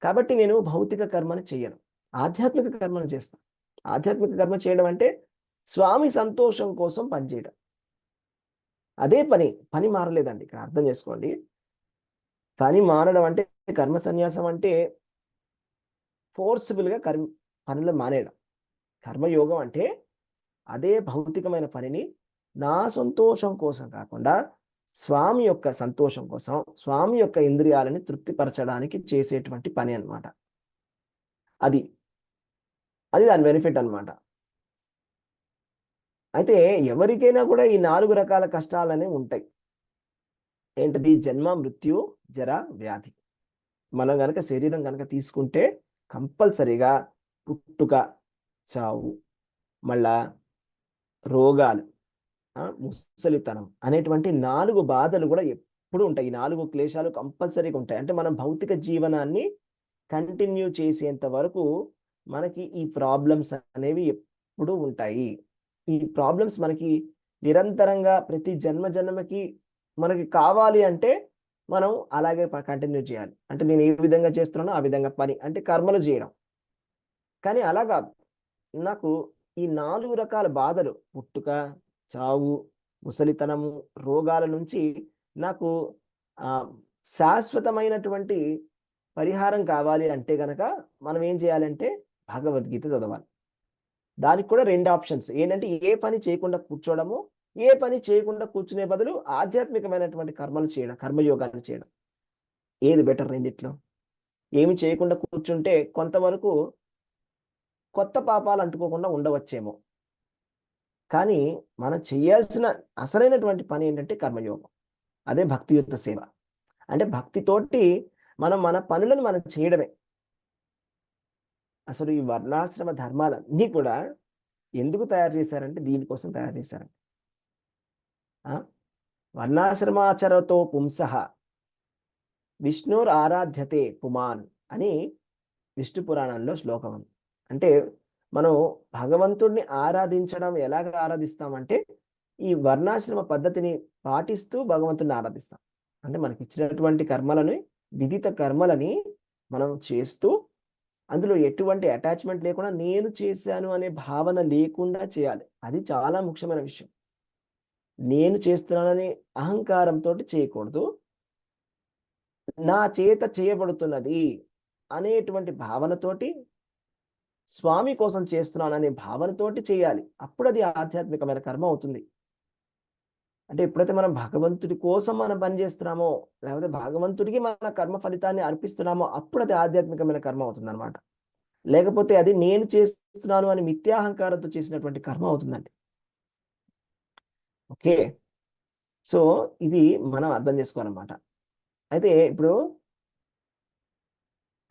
కాబట్టి నేను భౌతిక కర్మని చెయ్యను. ఆధ్యాత్మిక కర్మను చేస్తా. ఆధ్యాత్మిక కర్మ చేయడం అంటే స్వామి సంతోషం కోసం పనిచేయడం. అదే పని. పని మారలేదండి. ఇక్కడ అర్థం చేసుకోండి. పని మారడం అంటే కర్మ సన్యాసం అంటే ఫోర్సిబుల్‌గా పనులు మానేయడం. కర్మయోగం అంటే అదే భౌతికమైన పనిని నా సంతోషం కోసం కాకుండా స్వామి యొక్క సంతోషం కోసం, స్వామి యొక్క ఇంద్రియాలని తృప్తిపరచడానికి చేసేటువంటి పని అన్నమాట. అది. అది దాని బెనిఫిట్ అన్నమాట. అయితే ఎవరికైనా కూడా ఈ 4 రకాల కష్టాలనేవి ఉంటాయి. ఏంటిది? జన్మ, మృత్యు, జర, వ్యాధి. మనం గనక శరీరం గనక తీసుకుంటే కంపల్సరీగా పుట్టుక, చావు, మళ్ళా రోగాలు, ముసలితనం అనేటువంటి 4 బాధలు కూడా ఎప్పుడూ ఉంటాయి. ఈ 4 క్లేశాలు కంపల్సరీగా ఉంటాయి. అంటే మనం భౌతిక జీవనాన్ని కంటిన్యూ చేసేంత వరకు మనకి ఈ ప్రాబ్లమ్స్ అనేవి ఎప్పుడూ ఉంటాయి. ఈ ప్రాబ్లమ్స్ మనకి నిరంతరంగా ప్రతి జన్మకి మనకి కావాలి అంటే మనం అలాగే కంటిన్యూ చేయాలి. అంటే నేను ఏ విధంగా చేస్తున్నానో ఆ విధంగా పని అంటే కర్మలు చేయడం. కానీ అలా కాదు. నాకు ఈ 4 రకాల బాధలు పుట్టుక, చావు, ముసలితనము, రోగాల నుంచి నాకు ఆహ్, శాశ్వతమైనటువంటి పరిహారం కావాలి అంటే గనక మనం ఏం చేయాలంటే భగవద్గీత చదవాలి. దానికి కూడా 2 ఆప్షన్స్. ఏంటంటే ఏ పని చేయకుండా కూర్చోవడము, ఏ పని చేయకుండా కూర్చునే బదులు ఆధ్యాత్మికమైనటువంటి కర్మలు చేయడం, కర్మయోగాన్ని చేయడం. ఏది బెటర్ రెండిట్లో? ఏమి చేయకుండా కూర్చుంటే కొంతవరకు కొత్త పాపాలు అంటుకోకుండా ఉండవచ్చేమో. కానీ మనం చేయాల్సిన అసలైనటువంటి పని ఏంటంటే కర్మయోగం. అదే భక్తియుత సేవ. అంటే భక్తితోటి మనం మన పనులను మనం చేయడమే. అసలు ఈ వర్ణాశ్రమ ధర్మాలన్నీ కూడా ఎందుకు తయారు చేశారంటే దీనికోసం తయారు చేశారండి. ఆ! వర్ణాశ్రమాచరతో పుంసః విష్ణురారాధ్యతే పుమాన్ అని విష్ణు పురాణంలో శ్లోకం ఉంది. అంటే మనం భగవంతుడిని ఆరాధించడం ఎలాగ ఆరాధిస్తామంటే ఈ వర్ణాశ్రమ పద్ధతిని పాటిస్తూ భగవంతుడిని ఆరాధిస్తాం. అంటే మనకిచ్చినటువంటి కర్మలని, విదిత కర్మలని మనం చేస్తూ అందులో ఎటువంటి అటాచ్‌మెంట్ లేకుండా నేను చేశాను అనే భావన లేకుండా చేయాలి. అది చాలా ముఖ్యమైన విషయం. నేను చేస్తున్నాననే అహంకారంతోటి చేయకూడదు. నా చేత చేయబడుతున్నది అనేటువంటి భావనతోటి స్వామి కోసం చేస్తున్నాననే భావనతోటి చేయాలి. అప్పుడది ఆధ్యాత్మికమైన కర్మ అవుతుంది. అంటే ఎప్పుడైతే మనం భగవంతుడి కోసం మనం పని చేస్తున్నామో, లేకపోతే భగవంతుడికి మన కర్మ ఫలితాన్ని అర్పిస్తున్నామో అప్పుడది ఆధ్యాత్మికమైన కర్మ అవుతుందన్నమాట. లేకపోతే అది నేను చేస్తున్నాను అని మిథ్యాహంకారంతో చేసినటువంటి కర్మ అవుతుందండి. ఓకే, సో ఇది మనం అర్థం చేసుకోవాలన్నమాట. అయితే ఇప్పుడు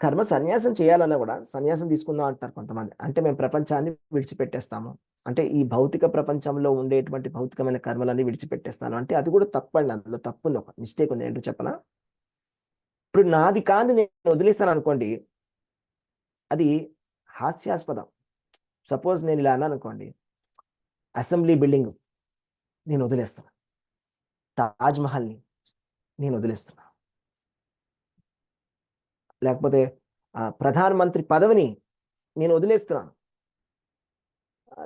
కర్మ సన్యాసం చేయాలన్నా కూడా సన్యాసం తీసుకుందాం అంటారు కొంతమంది. అంటే మేము ప్రపంచాన్ని విడిచిపెట్టేస్తాము, అంటే ఈ భౌతిక ప్రపంచంలో ఉండేటువంటి భౌతికమైన కర్మలన్నీ విడిచిపెట్టేస్తాను అంటే అది కూడా తప్పండి. అందులో తప్పు ఉంది, ఒక మిస్టేక్ ఉంది. ఏంటో చెప్పనా? ఇప్పుడు నాది కాదు నేను వదిలేస్తాను అనుకోండి, అది హాస్యాస్పదం. సపోజ్ నేను ఇలా అన్నాను అనుకోండి, అసెంబ్లీ బిల్డింగ్ నేను వదిలేస్తున్నా, తాజ్ మహల్ని నేను వదిలేస్తున్నా, లేకపోతే ప్రధాన మంత్రి పదవిని నేను వదిలేస్తున్నాను,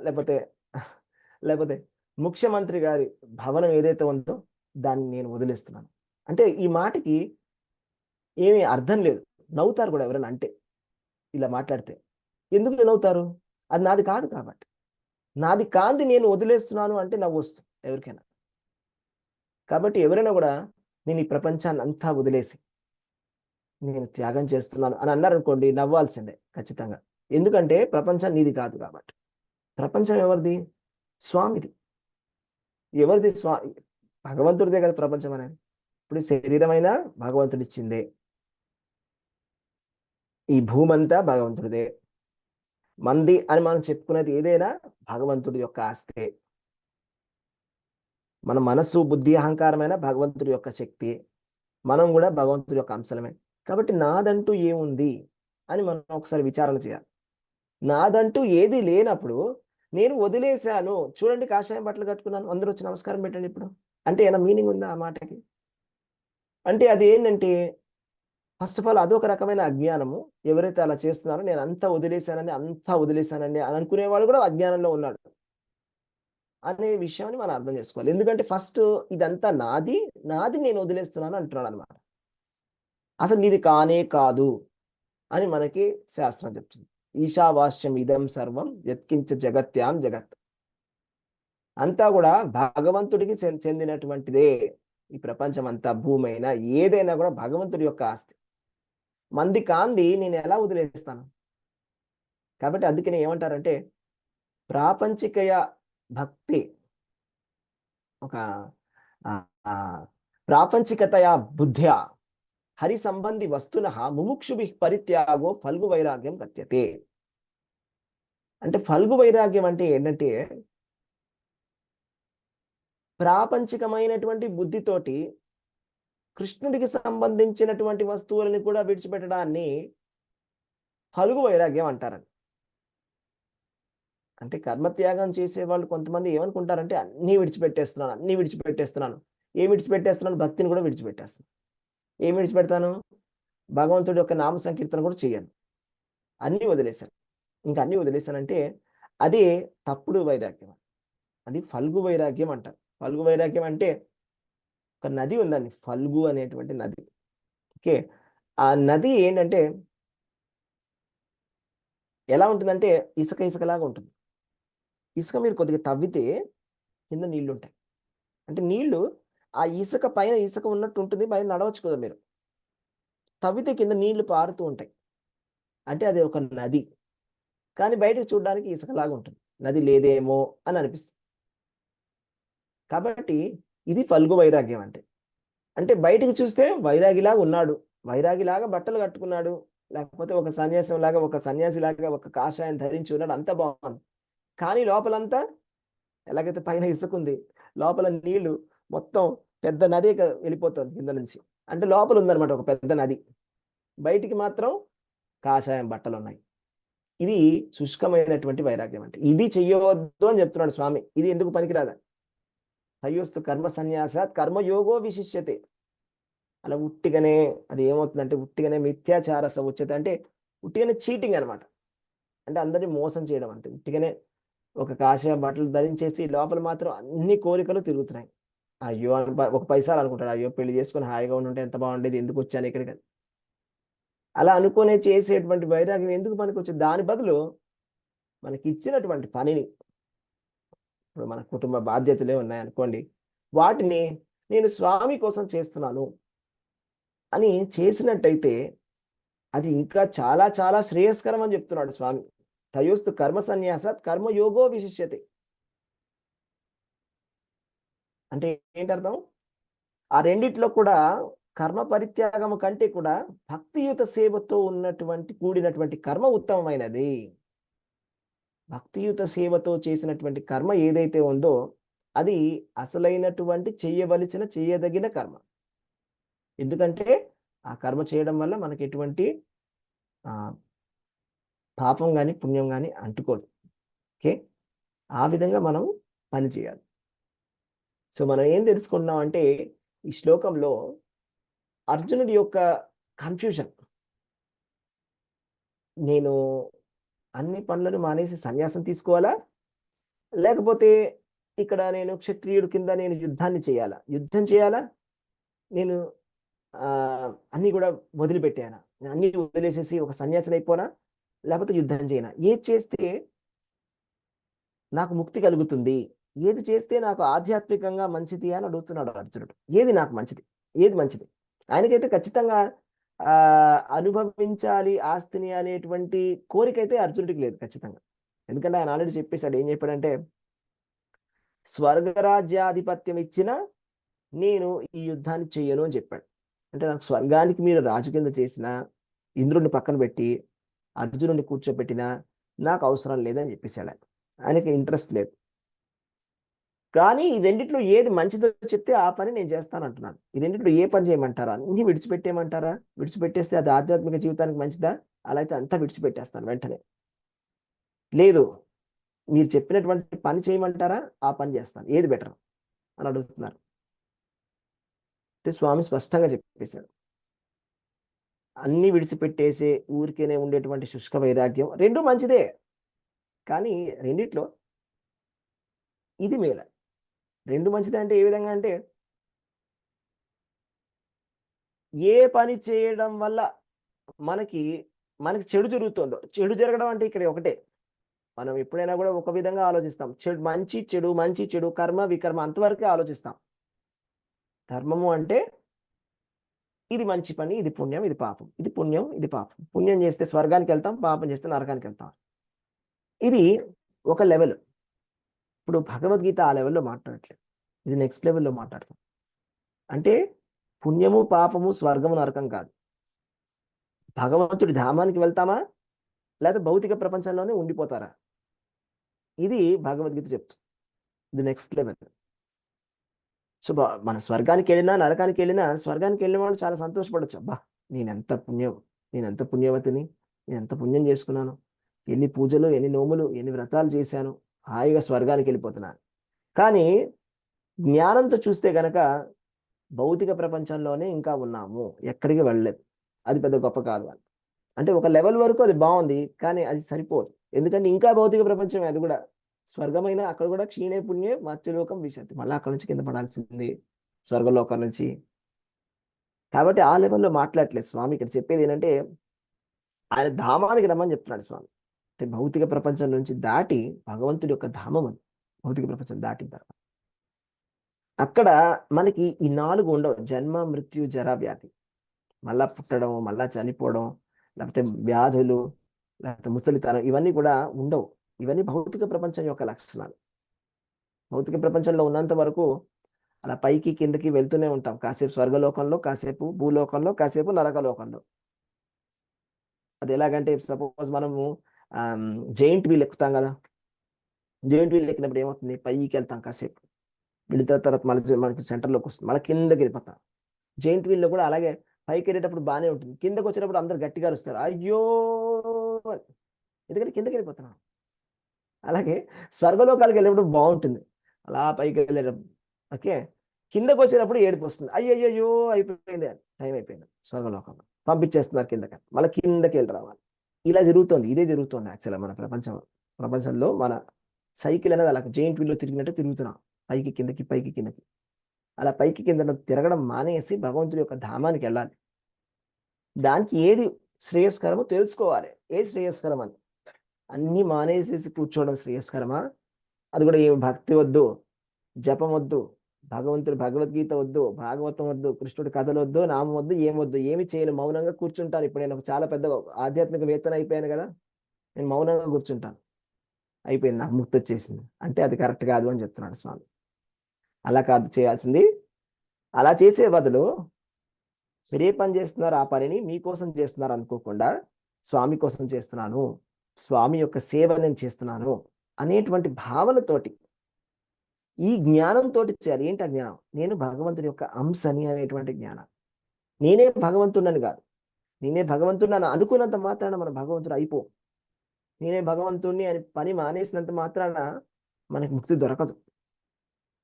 లేకపోతే లేకపోతే ముఖ్యమంత్రి గారి భవనం ఏదైతే ఉందో దాన్ని నేను వదిలేస్తున్నాను అంటే ఈ మాటకి ఏమీ అర్థం లేదు. నవ్వుతారు కూడా ఎవరైనా అంటే, ఇలా మాట్లాడితే. ఎందుకు నవ్వుతారు? అది నాది కాదు కాబట్టి. నాది కాంది నేను వదిలేస్తున్నాను అంటే నవ్వు వస్తుంది ఎవరికైనా. కాబట్టి ఎవరైనా కూడా నేను ఈ ప్రపంచాన్ని అంతా వదిలేసి నేను త్యాగం చేస్తున్నాను అని అన్నారనుకోండి, నవ్వాల్సిందే ఖచ్చితంగా. ఎందుకంటే ప్రపంచం నీది కాదు కాబట్టి. ప్రపంచం ఎవరిది? స్వామిది. ఎవరిది? భగవంతుడిదే కదా ప్రపంచం అనేది. ఇప్పుడు శరీరమైనా భగవంతుడిచ్చిందే, ఈ భూమంతా భగవంతుడిదే, మంది అని మనం చెప్పుకునేది ఏదైనా భగవంతుడి యొక్క ఆస్తే. మన మనస్సు, బుద్ధి, అహంకారమైన భగవంతుడి యొక్క శక్తి. మనం కూడా భగవంతుడి యొక్క అంశలమే. కాబట్టి నాదంటూ ఏముంది అని మనం ఒకసారి విచారణ చేయాలి. నాదంటూ ఏది లేనప్పుడు నేను వదిలేశాను. చూడండి, కాషాయం బట్టలు కట్టుకున్నాను, అందరూ వచ్చి నమస్కారం పెట్టండి ఇప్పుడు అంటే ఏమైనా మీనింగ్ ఉందా ఆ మాటకి? అంటే అది ఏంటంటే, ఫస్ట్ ఆఫ్ ఆల్ అదొక రకమైన అజ్ఞానము. ఎవరైతే అలా చేస్తున్నారో నేను అంతా వదిలేశానండి అని అనుకునేవాడు కూడా అజ్ఞానంలో ఉన్నాడు అనే విషయాన్ని మనం అర్థం చేసుకోవాలి. ఎందుకంటే ఫస్ట్ ఇదంతా నాది, నేను వదిలేస్తున్నాను అంటున్నాడు అనమాట. అసలు నీది కానే కాదు అని మనకి శాస్త్రం చెప్తుంది. ఈశావాస్యం ఇదం సర్వం యత్కించ జగత్యాం జగత్. అంతా కూడా భగవంతుడికి చెందినటువంటిదే. ఈ ప్రపంచం అంతా, భూమి అయినా ఏదైనా కూడా భగవంతుడి యొక్క ఆస్తి. మంది కాంది నేను ఎలా వదిలేస్తాను? కాబట్టి అందుకనే ఏమంటారంటే, ప్రాపంచికయ భక్తి ఒక ప్రాపంచికతయా బుద్ధ్యా హరి సంబంధి వస్తున ముముక్షుభి పరిత్యాగో ఫల్గు వైరాగ్యం గత్యతే. అంటే ఫల్గు వైరాగ్యం అంటే ఏంటంటే, ప్రాపంచికమైనటువంటి బుద్ధితోటి కృష్ణుడికి సంబంధించినటువంటి వస్తువులని కూడా విడిచిపెట్టడాన్ని ఫల్గు వైరాగ్యం అంటారని. అంటే కర్మత్యాగం చేసే వాళ్ళు కొంతమంది ఏమనుకుంటారంటే, అన్నీ విడిచిపెట్టేస్తున్నాను. ఏం విడిచిపెట్టేస్తున్నాను? భక్తిని కూడా విడిచిపెట్టేస్తాను. ఏం విడిచిపెడతాను? భగవంతుడి యొక్క నామ సంకీర్తన కూడా చేయను, అన్నీ వదిలేశాను. ఇంకా అన్నీ వదిలేశానంటే అదే తప్పుడు వైరాగ్యం. అది ఫల్గు వైరాగ్యం అంటారు. ఫల్గు వైరాగ్యం అంటే, ఒక నది ఉందండి, ఫల్గు అనేటువంటి నది. ఓకే, ఆ నది ఏంటంటే ఎలా ఉంటుందంటే ఇసుకలాగా ఉంటుంది. ఇసుక మీరు కొద్దిగా తవ్వితే కింద నీళ్లు ఉంటాయి. అంటే నీళ్లు ఆ ఇసుక పైన ఇసుక ఉన్నట్టు ఉంటుంది, పైన నడవచ్చు కదా మీరు. తవ్వితే కింద నీళ్లు పారుతూ ఉంటాయి. అంటే అది ఒక నది, కానీ బయటకు చూడడానికి ఇసుకలాగా ఉంటుంది. నది లేదేమో అని అనిపిస్తుంది. కాబట్టి ఇది ఫల్గు వైరాగ్యం అంటే. అంటే బయటికి చూస్తే వైరాగిలాగా ఉన్నాడు, వైరాగిలాగా బట్టలు కట్టుకున్నాడు, లేకపోతే ఒక సన్యాసిలాగా ఒక కాషాయం ధరించి ఉన్నాడు, అంత బాగుంది. కానీ లోపలంతా ఎలాగైతే పైన ఇసుకుంది, లోపల నీళ్లు మొత్తం పెద్ద నది వెళ్ళిపోతుంది కింద నుంచి. అంటే లోపల ఉందన్నమాట ఒక పెద్ద నది, బయటికి మాత్రం కాషాయం బట్టలు ఉన్నాయి. ఇది శుష్కమైనటువంటి వైరాగ్యం. అంటే ఇది చెయ్యవద్దు అని చెప్తున్నాడు స్వామి. ఇది ఎందుకు పనికిరాదా? తయోస్తు కర్మ సన్యాసాత్ కర్మయోగో విశిష్యతే. అలా ఉట్టిగానే అది ఏమవుతుందంటే, ఉట్టిగానే మిథ్యాచార సముచ్యత అంటే ఉట్టిగానే చీటింగ్ అనమాట. అంటే అందరినీ మోసం చేయడం అంతే. ఉట్టిగానే ఒక కాషాయ బట్టలు ధరించేసి లోపల మాత్రం అన్ని కోరికలు తిరుగుతున్నాయి. అయ్యో ఒక పైసలు అనుకుంటాడు, అయ్యో పెళ్లి చేసుకుని హాయిగా ఉంటే ఎంత బాగుండేది, ఎందుకు వచ్చాను ఇక్కడికి. అలా అనుకునే చేసేటువంటి వైరాగ్యం ఎందుకు పనికొచ్చింది? దాని బదులు మనకి ఇచ్చినటువంటి పనిని, ఇప్పుడు మన కుటుంబ బాధ్యతలే ఉన్నాయనుకోండి, వాటిని నేను స్వామి కోసం చేస్తున్నాను అని చేసినట్టయితే అది ఇంకా చాలా చాలా శ్రేయస్కరం అని చెప్తున్నాడు స్వామి. తయోస్తు కర్మ సన్యాసాత్ కర్మయోగో విశిష్యతే. అంటే ఏంటి అర్థం? ఆ రెండిట్లో కూడా కర్మ పరిత్యాగము కంటే కూడా భక్తియుత సేవతో కూడినటువంటి కర్మ ఉత్తమమైనది. భక్తియుత సేవతో చేసినటువంటి కర్మ ఏదైతే ఉందో అది అసలైనటువంటి చేయదగిన కర్మ. ఎందుకంటే ఆ కర్మ చేయడం వల్ల మనకి ఎటువంటి పాపం కానీ పుణ్యం కానీ అంటుకోదు. ఓకే, ఆ విధంగా మనం పని చేయాలి. సో మనం ఏం తెలుసుకున్నాం అంటే ఈ శ్లోకంలో అర్జునుడి యొక్క కన్ఫ్యూజన్, నేను అన్ని పనులను మానేసి సన్యాసం తీసుకోవాలా, లేకపోతే ఇక్కడ నేను క్షత్రియుడి కింద నేను యుద్ధం చేయాలా, నేను అన్ని కూడా వదిలిపెట్టానా, అన్ని వదిలేసేసి ఒక సన్యాసిని అయిపోనా, లేకపోతే యుద్ధం చేయనా, ఏది చేస్తే నాకు ముక్తి కలుగుతుంది, ఏది చేస్తే నాకు ఆధ్యాత్మికంగా మంచిది అని అడుగుతున్నాడు అర్జునుడు. ఏది నాకు మంచిది, ఏది మంచిది? ఆయనకైతే ఖచ్చితంగా అనుభవించాలి ఆస్తిని అనేటువంటి కోరిక అయితే అర్జునుడికి లేదు ఖచ్చితంగా. ఎందుకంటే ఆయన ఆల్రెడీ చెప్పేశాడు. ఏం చెప్పాడంటే, స్వర్గరాజ్యాధిపత్యం ఇచ్చిన నేను ఈ యుద్ధాన్ని చెయ్యను అని చెప్పాడు. అంటే నాకు స్వర్గానికి మీరు రాజు కింద చేసిన, ఇంద్రుడిని పక్కన పెట్టి అర్జునుడిని కూర్చోబెట్టినా నాకు అవసరం లేదని చెప్పేశాడు. ఆయనకి ఇంట్రెస్ట్ లేదు. కానీ ఈ రెండిట్లో ఏది మంచిదో చెప్తే ఆ పని నేను చేస్తాను అంటున్నాను. ఈ రెండిట్లో ఏ పని చేయమంటారా? అన్ని విడిచిపెట్టేయమంటారా? విడిచిపెట్టేస్తే అది ఆధ్యాత్మిక జీవితానికి మంచిదా? అలా అయితే అంతా విడిచిపెట్టేస్తాను వెంటనే. లేదు, మీరు చెప్పినటువంటి పని చేయమంటారా? ఆ పని చేస్తాను. ఏది బెటర్ అని అడుగుతున్నారు. స్వామి స్పష్టంగా చెప్పేశారు. అన్ని విడిచిపెట్టేసి ఊరికేనే ఉండేటువంటి శుష్క వైరాగ్యం రెండు మంచిదే, కానీ రెండిట్లో ఇది మేల. రెండు మంచిదే అంటే ఏ విధంగా అంటే, ఏ పని చేయడం వల్ల మనకి చెడు జరుగుతుందో, చెడు జరగడం అంటే ఇక్కడ ఒకటే. మనం ఎప్పుడైనా కూడా ఒక విధంగా ఆలోచిస్తాం. మంచి చెడు కర్మ వికర్మ అంతవరకే ఆలోచిస్తాం. ధర్మము అంటే ఇది మంచి పని, ఇది పుణ్యం, ఇది పాపం, ఇది పుణ్యం, ఇది పాపం. పుణ్యం చేస్తే స్వర్గానికి వెళ్తాం, పాపం చేస్తే నరకానికి వెళ్తాం. ఇది ఒక లెవెల్. ఇప్పుడు భగవద్గీత ఆ లెవెల్లో మాట్లాడట్లేదు, ఇది నెక్స్ట్ లెవెల్లో మాట్లాడతాం. అంటే పుణ్యము పాపము స్వర్గము నరకం కాదు. భగవంతుడి ధామానికి వెళ్తామా, లేదా భౌతిక ప్రపంచంలోనే ఉండిపోతారా? ఇది భగవద్గీత చెప్తుంది. ఇది నెక్స్ట్ లెవెల్. సో మన స్వర్గానికి వెళ్ళినా నరకానికి వెళ్ళినా, స్వర్గానికి వెళ్ళిన వాళ్ళు చాలా సంతోషపడచ్చు. అబ్బా, నేను ఎంత పుణ్యవతిని, నేను ఎంత పుణ్యం చేసుకున్నాను, ఎన్ని పూజలు, ఎన్ని నోములు, ఎన్ని వ్రతాలు చేశాను, హాయిగా స్వర్గానికి వెళ్ళిపోతున్నాను. కానీ జ్ఞానంతో చూస్తే గనక భౌతిక ప్రపంచంలోనే ఇంకా ఉన్నాము, ఎక్కడికి వెళ్ళలేదు. అది పెద్ద గొప్ప కాదు అని. అంటే ఒక లెవెల్ వరకు అది బాగుంది, కానీ అది సరిపోదు. ఎందుకంటే ఇంకా భౌతిక ప్రపంచమే, అది కూడా స్వర్గమైన అక్కడ కూడా క్షీణే పుణ్యే మత్స్యలోకం విశంతి, మళ్ళీ అక్కడ నుంచి కింద పడాల్సింది స్వర్గలోకం నుంచి. కాబట్టి ఆ లెవెల్లో మాట్లాడలేదు స్వామి. ఇక్కడ చెప్పేది ఏంటంటే, ఆయన ధామానికి రమ్మని చెప్తున్నాడు స్వామి. అంటే భౌతిక ప్రపంచం నుంచి దాటి భగవంతుడి యొక్క ధామం అది. భౌతిక ప్రపంచం దాటిన తర్వాత అక్కడ మనకి ఈ 4 ఉండవు: జన్మ, మృత్యు, జర, వ్యాధి. మళ్ళా పుట్టడం, మళ్ళా చనిపోవడం, లేకపోతే వ్యాధులు, లేకపోతే ముసలితనం, ఇవన్నీ కూడా ఉండవు. ఇవన్నీ భౌతిక ప్రపంచం యొక్క లక్షణాలు. భౌతిక ప్రపంచంలో ఉన్నంత వరకు అలా పైకి కిందకి వెళ్తూనే ఉంటాం. కాసేపు స్వర్గలోకంలో, కాసేపు భూలోకంలో, కాసేపు నరకలోకంలో. అది ఎలాగంటే, సపోజ్ మనము జైంట్ వీల్ ఎక్కుతాం కదా. జైంట్ వీల్ ఎక్కినప్పుడు ఏమవుతుంది, పైకి వెళ్తాం కాసేపు, వెళితే తర్వాత మళ్ళీ మనకి సెంటర్లోకి వస్తుంది, మళ్ళీ కిందకి వెళ్ళిపోతాం. జైంట్ వీల్లో కూడా అలాగే పైకి వెళ్ళేటప్పుడు బాగానే ఉంటుంది, కిందకి వచ్చినప్పుడు అందరు గట్టిగా అరుస్తారు, అయ్యో, ఎందుకంటే కిందకి వెళ్ళిపోతున్నాం. అలాగే స్వర్గలోకాలకు వెళ్ళేటప్పుడు బాగుంటుంది, అలా పైకి వెళ్ళేటప్పుడు. ఓకే, కిందకు వచ్చేటప్పుడు ఏడుపు వస్తుంది, అయ్యో అయిపోయింది, టైం అయిపోయింది, స్వర్గలోకంలో పంపించేస్తున్నారు కిందకి, మళ్ళీ కిందకి వెళ్ళి రావాలి. ఇలా జరుగుతుంది, ఇదే జరుగుతుంది యాక్చువల్గా మన ప్రపంచంలో. మన సైకిల్ అనేది అలా జైంట్ వీల్లో తిరిగినట్టు తిరుగుతున్నాం, పైకి కిందకి, పైకి కిందకి. అలా పైకి కింద తిరగడం మానేసి భగవంతుడి యొక్క ధామానికి వెళ్ళాలి. దానికి ఏది శ్రేయస్కరమో తెలుసుకోవాలి. ఏది శ్రేయస్కరం అని. అన్ని మానేసేసి కూర్చోవడం శ్రేయస్కరమా? అది కూడా ఏం భక్తి వద్దు, జపం వద్దు, భగవద్గీత వద్దు, భాగవతం వద్దు, కృష్ణుడి కథలు వద్దు, నామం వద్దు, ఏమొద్దు, ఏమి చేయను, మౌనంగా కూర్చుంటాను. ఇప్పుడు నేను ఒక చాలా పెద్ద ఆధ్యాత్మిక వేత్తన అయిపోయాను కదా, నేను మౌనంగా కూర్చుంటాను, అయిపోయింది, నాకు ముక్తి వచ్చేసింది అంటే అది కరెక్ట్ కాదు అని చెప్తున్నాడు స్వామి. అలా కాదు చేయాల్సింది. అలా చేసే బదులు మీరు ఏ పని చేస్తున్నారు ఆ పనిని మీకోసం చేస్తున్నారు అనుకోకుండా, స్వామి కోసం చేస్తున్నాను, స్వామి యొక్క సేవ నేను చేస్తున్నాను అనేటువంటి భావనతోటి, ఈ జ్ఞానంతో చేయాలి. ఏంటి ఆ జ్ఞానం? నేను భగవంతుని యొక్క అంశని అనేటువంటి జ్ఞానం. నేనే భగవంతుడని కాదు, నేనే భగవంతుడిని అనుకున్నంత మాత్రాన మన భగవంతుడు అయిపో. నేనే భగవంతుడిని అని పని మానేసినంత మాత్రాన మనకి ముక్తి దొరకదు.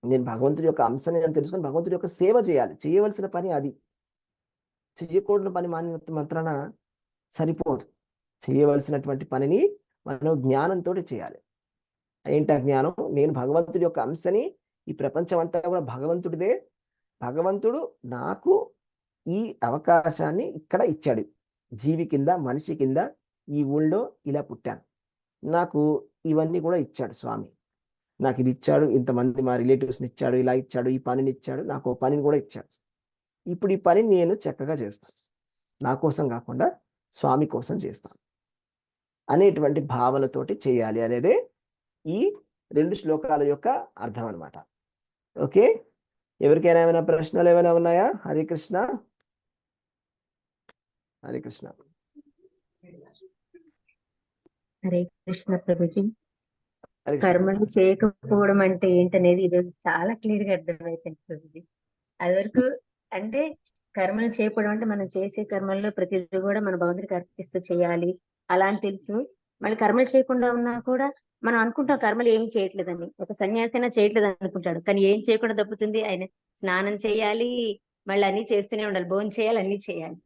నేను భగవంతుడి యొక్క అంశని అని తెలుసుకొని భగవంతుడి యొక్క సేవ చేయాలి. చేయవలసిన పని అది. చెయ్యకూడని పని మానినంత మాత్రాన సరిపోదు. చేయవలసినటువంటి పనిని మనం జ్ఞానంతో చేయాలి. ఏంటి ఆ జ్ఞానం? నేను భగవంతుడి యొక్క అంశని, ఈ ప్రపంచం అంతా కూడా భగవంతుడిదే, భగవంతుడు నాకు ఈ అవకాశాన్ని ఇక్కడ ఇచ్చాడు, జీవి కింద, మనిషి కింద ఈ ఊళ్ళో ఇలా పుట్టాను, నాకు ఇవన్నీ కూడా ఇచ్చాడు స్వామి, నాకు ఇది ఇచ్చాడు, ఇంతమంది మా రిలేటివ్స్ని ఇచ్చాడు, ఇలా ఇచ్చాడు, ఈ పనిని ఇచ్చాడు, నాకు పనిని కూడా ఇచ్చాడు. ఇప్పుడు ఈ పని నేను చక్కగా చేస్తాను, నా కోసం కాకుండా స్వామి కోసం చేస్తాను అనేటువంటి భావనతోటి చేయాలి అనేదే ఈ 2 శ్లోకాల యొక్క అర్థం అనమాట. ఓకే, ఎవరికైనా ఏమైనా ప్రశ్నలు ఏమైనా ఉన్నాయా? హరే కృష్ణ. హరే కృష్ణ. హరే కృష్ణ ప్రభుజీ. హరే కృష్ణ. కర్మలు చేయకపోవడం అంటే ఏంటనేది ఈరోజు చాలా క్లియర్ గా అర్థమైపోయింది ప్రభుజీ. అది వరకు అంటే కర్మలు చేయకపోవడం అంటే మనం చేసే కర్మల్లో ప్రతిదీ కూడా మన భగవంతుడికి అర్పిస్తూ చేయాలి అలా అని తెలుసు. మళ్ళీ కర్మలు చేయకుండా ఉన్నా కూడా మనం అనుకుంటాం కర్మలు ఏమి చేయట్లేదని. ఒక సన్యాసి అయినా చేయట్లేదు అనుకుంటాడు, కానీ ఏం చేయకుండా తప్పుతుంది. ఆయన స్నానం చేయాలి, మళ్ళీ అన్ని చేస్తూనే ఉండాలి, భోజనం చేయాలి, అన్ని చేయాలి,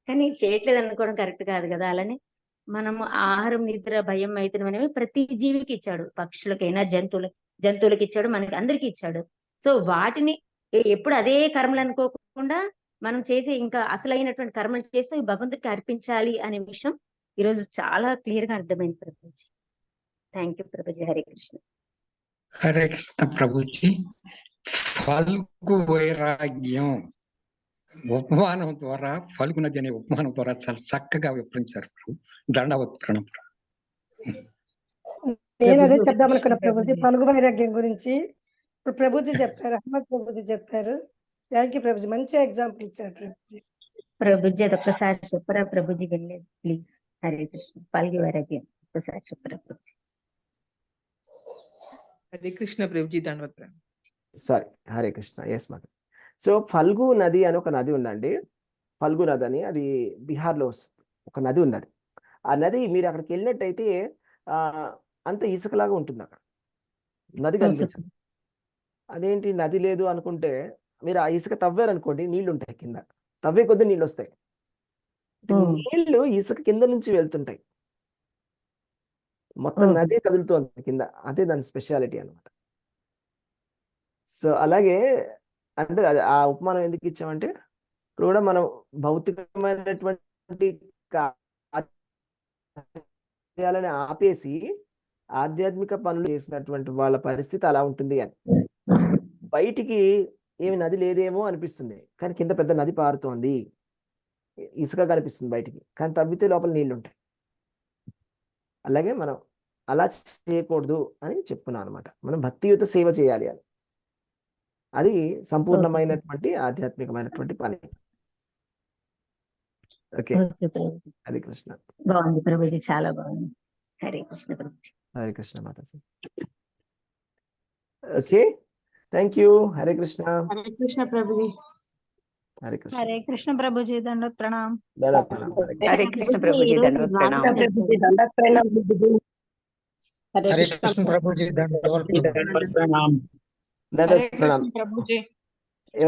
కానీ చేయట్లేదు అనుకోవడం కరెక్ట్ కాదు కదా. అలానే మనము ఆహారం, నిద్ర, భయం, మైథునం అనేవి ప్రతి జీవికి ఇచ్చాడు. పక్షులకైనా జంతువులకి ఇచ్చాడు, మనకి అందరికి ఇచ్చాడు. సో వాటిని ఎప్పుడు అదే కర్మలు అనుకోకుండా మనం చేసే ఇంకా అసలైనటువంటి కర్మలు చేస్తే భగవంతుడికి అర్పించాలి అనే విషయం ఈరోజు చాలా క్లియర్ గా అర్థమైంది ప్రభుజీ. Thank you Prabhuji. హరే కృష్ణ. హరే కృష్ణ ప్రభుజీ. ఫల్గు వైరాగ్యం ఉపమానం ద్వారా, ఫల్గు నది అనే ఉపమానం ద్వారా చాలా చక్కగా వివరించారు ప్రభు. దండవత్ ప్రణామం. నేను అదే చెప్దామనుకున్న ప్రభుజీ, ఫల్గు వైరాగ్యం గురించి ఇప్పుడు ప్రభుజీ చెప్పారు, అహ్మద్ ప్రభుజీ చెప్పారు. థ్యాంక్ యూ ప్రభుజీ, మంచి ఎగ్జాంపుల్ ఇచ్చారు ప్రభుజీ. ప్రభుజీ అది ఒక్కసారి చెప్పరా ప్రభుజీ, వెళ్ళలేదు ప్లీజ్. హరే కృష్ణ. ఫల్గు వైరాగ్యం ఒక్కసారి చెప్పరా ప్రభుజీ. హరే కృష్ణ ప్రభుజీ. దండవత్. సారీ, హరే కృష్ణ. ఎస్ మాత. సో ఫల్గు నది అని ఒక నది ఉందండి. ఫల్గు నది అని, అది బీహార్లో వస్తుంది, ఒక నది ఉంది. అది ఆ నది మీరు అక్కడికి వెళ్ళినట్టయితే అంత ఇసుకలాగా ఉంటుంది, అక్కడ నది కనిపించదు. అదేంటి నది లేదు అనుకుంటే, మీరు ఆ ఇసుక తవ్వారనుకోండి, నీళ్లు ఉంటాయి కింద, తవ్వే కొద్దీ నీళ్ళు వస్తాయి. నీళ్లు ఇసుక కింద నుంచి వెళ్తుంటాయి, మొత్తం నదే కదులుతోంది కింద. అదే దాని స్పెషాలిటీ అనమాట. సో అలాగే అంటే అది ఆ ఉపమానం ఎందుకు ఇచ్చామంటే, ఇప్పుడు కూడా మనం భౌతికమైనటువంటి కార్యాలని ఆపేసి ఆధ్యాత్మిక పనులు చేసినటువంటి వాళ్ళ పరిస్థితి అలా ఉంటుంది అని. బయటికి ఏమి నది లేదేమో అనిపిస్తుంది, కానీ కింద పెద్ద నది పారుతోంది, ఇసుక కనిపిస్తుంది బయటికి, కానీ తవ్వితే లోపల నీళ్లు ఉంటాయి. అలాగే మనం అలా చేయకూడదు అని చెప్పుకున్నాం అనమాట. మనం భక్తియుత సేవ చేయాలి అని, అది సంపూర్ణమైనటువంటి ఆధ్యాత్మికమైనటువంటి పని. ఓకే, హరే కృష్ణ. బాగుంది ప్రభుజీ, చాలా బాగుంది. Hare Krishna Prabhuji. Hare Krishna Mataji. Okay, thank you. Hare Krishna. Hare Krishna Prabhuji. Hare Krishna. Hare Krishna Prabhuji. దండవత్ Pranam. దండవత్ Pranam. Hare Krishna Prabhuji. దండవత్ Pranam. దండవత్ Pranam Prabhuji. Hare Krishna Prabhuji. దండవత్ ప్రణామం. దండవత్ ప్రణామ్. ప్రభుజీ. ఎవరైనా